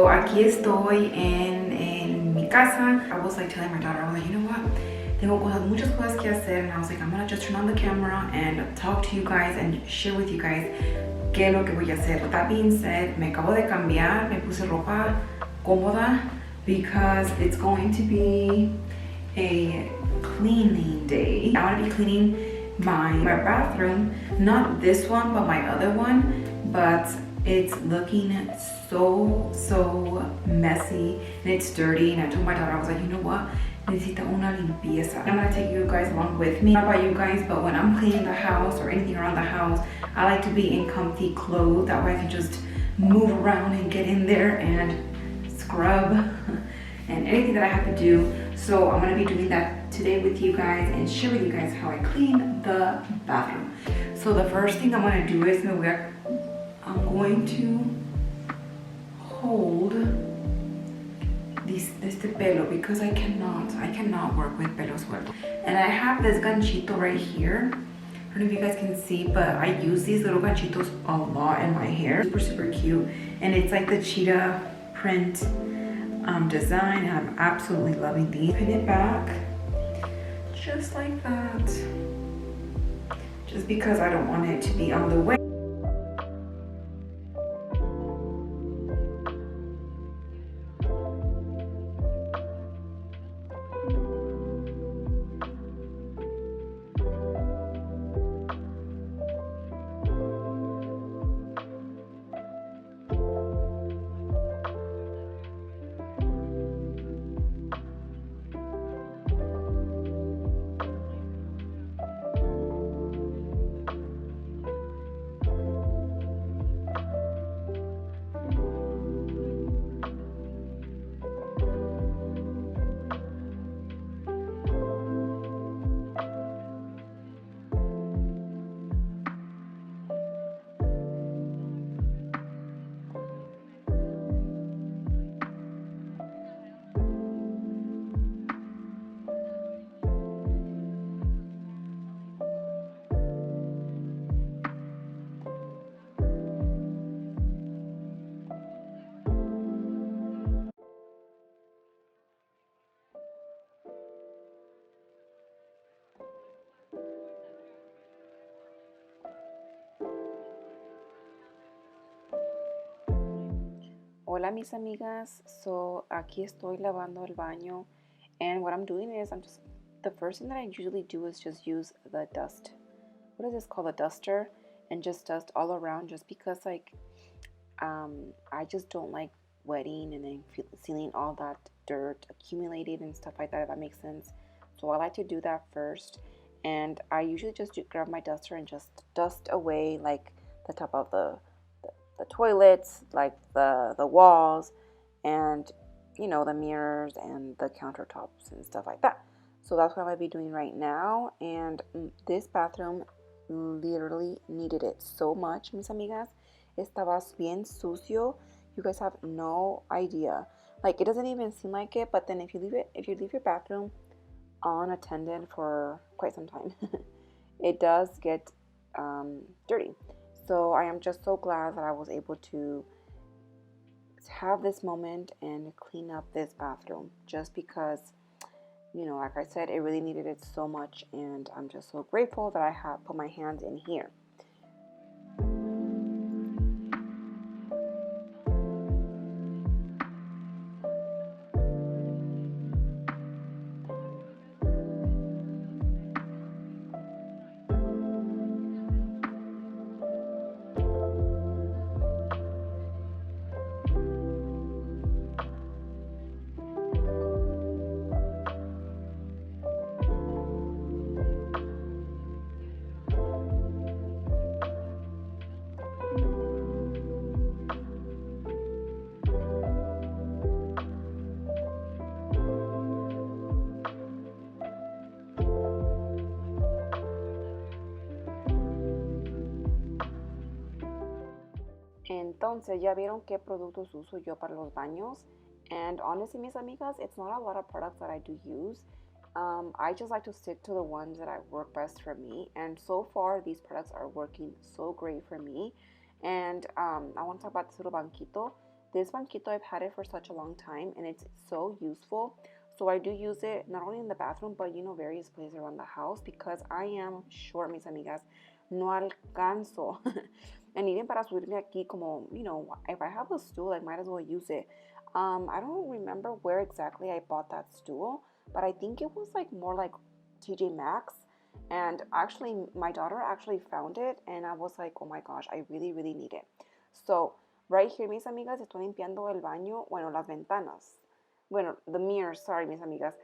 So, aquí estoy en mi casa. I was like telling my daughter, I was like, you know what? Tengo muchas cosas que hacer, and I was like, I'm gonna just turn on the camera and talk to you guys and share with you guys qué es lo que voy a hacer. With that being said, me acabo de cambiar, me puse ropa cómoda because it's going to be a cleaning day. I want to be cleaning my bathroom, not this one, but my other one, but it's looking so messy and it's dirty. And I told my daughter, I was like, you know what? Necesita una limpieza. I'm gonna take you guys along with me. Not about you guys, but when I'm cleaning the house or anything around the house, I like to be in comfy clothes. That way I can just move around and get in there and scrub and anything that I have to do. So I'm gonna be doing that today with you guys and share with you guys how I clean the bathroom. So the first thing I'm gonna do is I'm going to hold este pelo because I cannot work with pelo suelto. And I have this ganchito right here. I don't know if you guys can see, but I use these little ganchitos a lot in my hair. Super cute. And it's like the cheetah print design, and I'm absolutely loving these. Pin it back just like that, just because I don't want it to be on the way. Hola mis amigas, so aquí estoy lavando el baño, and what I'm doing is the first thing that I usually do is just use the dust. What is this called? A duster, and just dust all around, just because I just don't like wetting and then seeing all that dirt accumulated and stuff like that, if that makes sense. So I like to do that first, and I usually just grab my duster and just dust away like the top of the toilets, like the walls, and the mirrors and the countertops and stuff like that. So that's what I'm gonna be doing right now, and this bathroom literally needed it so much, mis amigas. Estaba bien sucio. You guys have no idea. Like, it doesn't even seem like it, but then if you leave your bathroom unattended for quite some time, it does get dirty. So I am just so glad that I was able to have this moment and clean up this bathroom, just because, like I said, it really needed it so much, and I'm just so grateful that I have put my hands in here. Entonces, ¿ya vieron qué productos uso yo para los baños? And honestly, mis amigas, it's not a lot of products that I do use. I just like to stick to the ones that work best for me. And so far, these products are working so great for me. And I want to talk about this little banquito. This banquito, I've had it for such a long time and it's so useful. So I do use it not only in the bathroom, but various places around the house because I am short, mis amigas. No alcanzo. And even para subirme aquí, como, if I have a stool, I might as well use it. I don't remember where exactly I bought that stool, but I think it was like more like TJ Maxx. And actually, my daughter actually found it, and I was like, oh my gosh, I really, really need it. So, right here, mis amigas, estoy limpiando el baño, bueno, las ventanas. Bueno, the mirrors, sorry, mis amigas.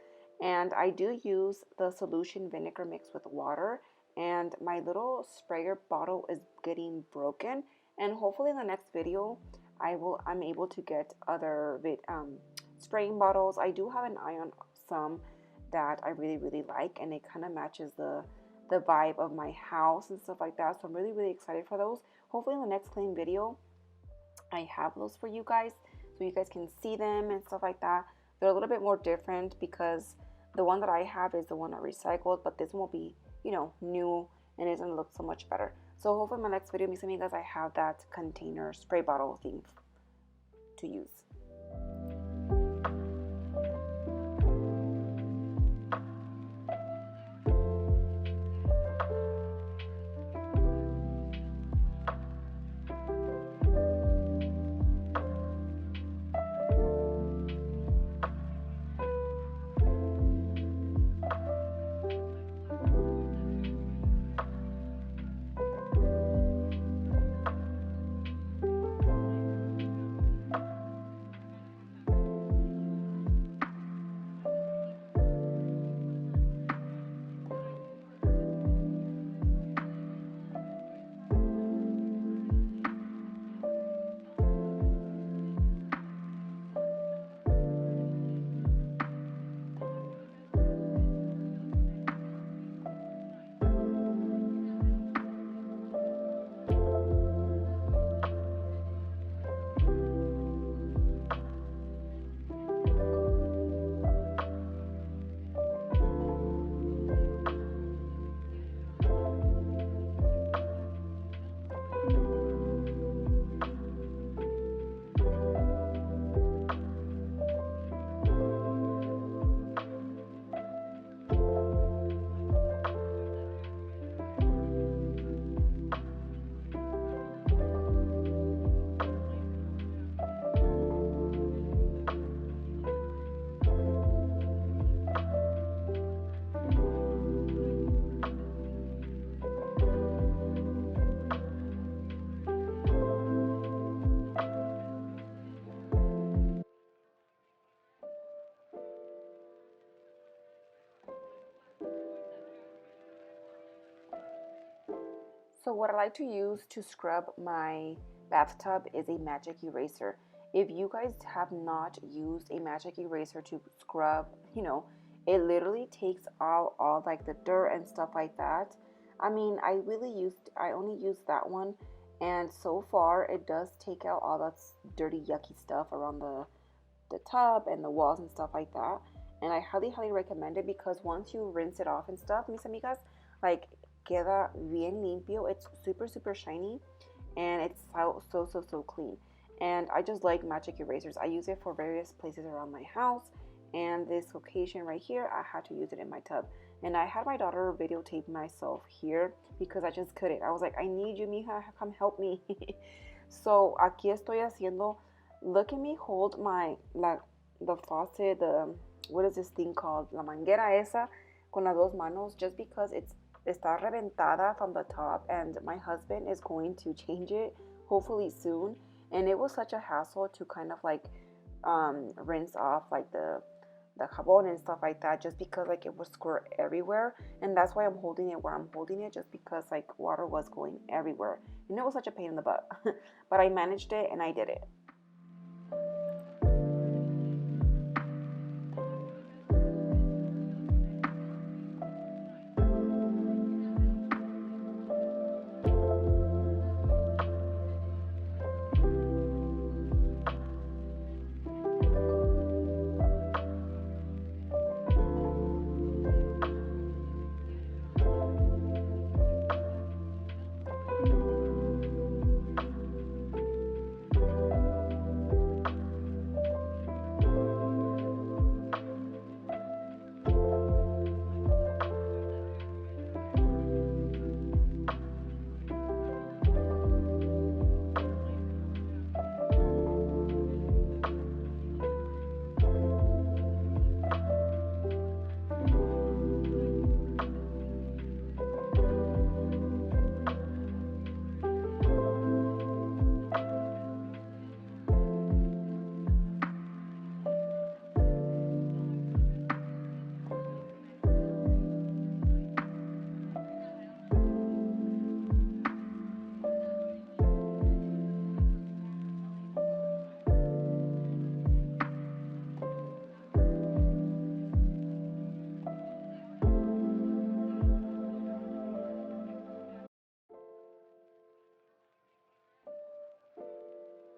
And I do use the solution vinegar mixed with water, and my little sprayer bottle is getting broken. And hopefully in the next video, I'm able to get other spraying bottles. I do have an eye on some that I really, really like, and it kind of matches the vibe of my house and stuff like that. So I'm really, really excited for those. Hopefully in the next clean video, I have those for you guys so you guys can see them and stuff like that. They're a little bit more different because the one that I have is the one I recycled, but this one will be, new and it's gonna look so much better. So hopefully in my next video, mis amigas, I have that container spray bottle thing to use. So what I like to use to scrub my bathtub is a magic eraser. If you guys have not used a magic eraser to scrub, it literally takes out all like the dirt and stuff like that. I mean, I only used that one, and so far it does take out all that dirty, yucky stuff around the tub and the walls and stuff like that. And I highly, highly recommend it because once you rinse it off and stuff, mis amigas, like queda bien limpio. It's super, super shiny and it's so clean. And I just like magic erasers. I use it for various places around my house. And this occasion right here, I had to use it in my tub. And I had my daughter videotape myself here because I just couldn't. I was like, I need you, mija, come help me. So aquí estoy haciendo. Look at me hold the faucet, what is this thing called? La manguera esa con las dos manos, just because está reventada from the top, and my husband is going to change it hopefully soon. And it was such a hassle to kind of like rinse off like the jabón and stuff like that, just because like it would squirt everywhere. And that's why I'm holding it where I'm holding it, just because like water was going everywhere and it was such a pain in the butt. But I managed it and I did it.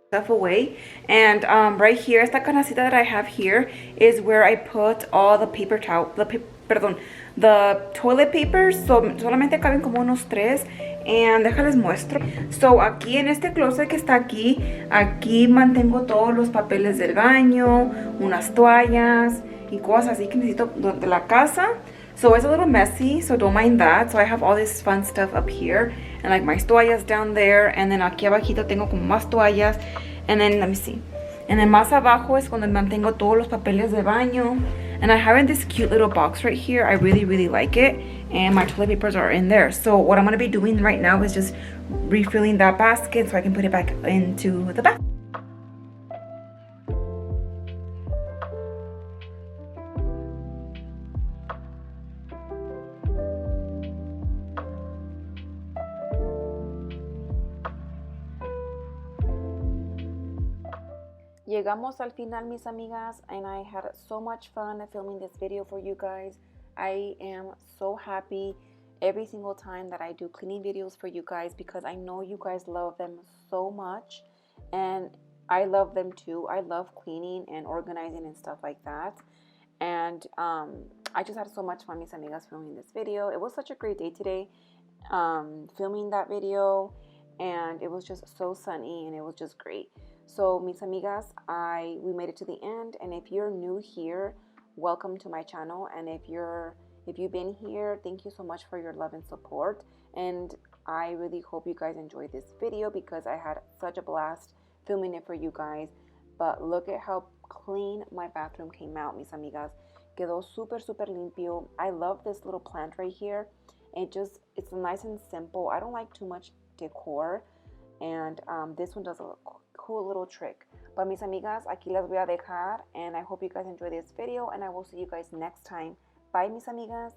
stuff away. And right here, esta canacita that I have here is where I put all the paper towel, the toilet papers. So solamente caben como unos tres. And déjales muestro. So aquí en este closet que está aquí, aquí mantengo todos los papeles del baño, unas toallas y cosas así que necesito de la casa. So it's a little messy, so don't mind that. So I have all this fun stuff up here, and like my toallas down there, and then aquí abajito tengo como más toallas, and then let me see. And then más abajo es donde mantengo todos los papeles de baño. And I have in this cute little box right here. I really, really like it. And my toilet papers are in there. So what I'm going to be doing right now is just refilling that basket so I can put it back into the basket. Llegamos al final, mis amigas, and I had so much fun filming this video for you guys. I am so happy every single time that I do cleaning videos for you guys because I know you guys love them so much, and I love them too. I love cleaning and organizing and stuff like that. And I just had so much fun, mis amigas, filming this video. It was such a great day today, filming that video, and it was just so sunny and it was just great. So, mis amigas, we made it to the end, and if you're new here, welcome to my channel. And if you've been here, thank you so much for your love and support. And I really hope you guys enjoyed this video because I had such a blast filming it for you guys. But look at how clean my bathroom came out, mis amigas. Quedó súper, súper limpio. I love this little plant right here. It's nice and simple. I don't like too much decor. And this one does a cool little trick. But mis amigas, aquí las voy a dejar. And I hope you guys enjoy this video. And I will see you guys next time. Bye, mis amigas.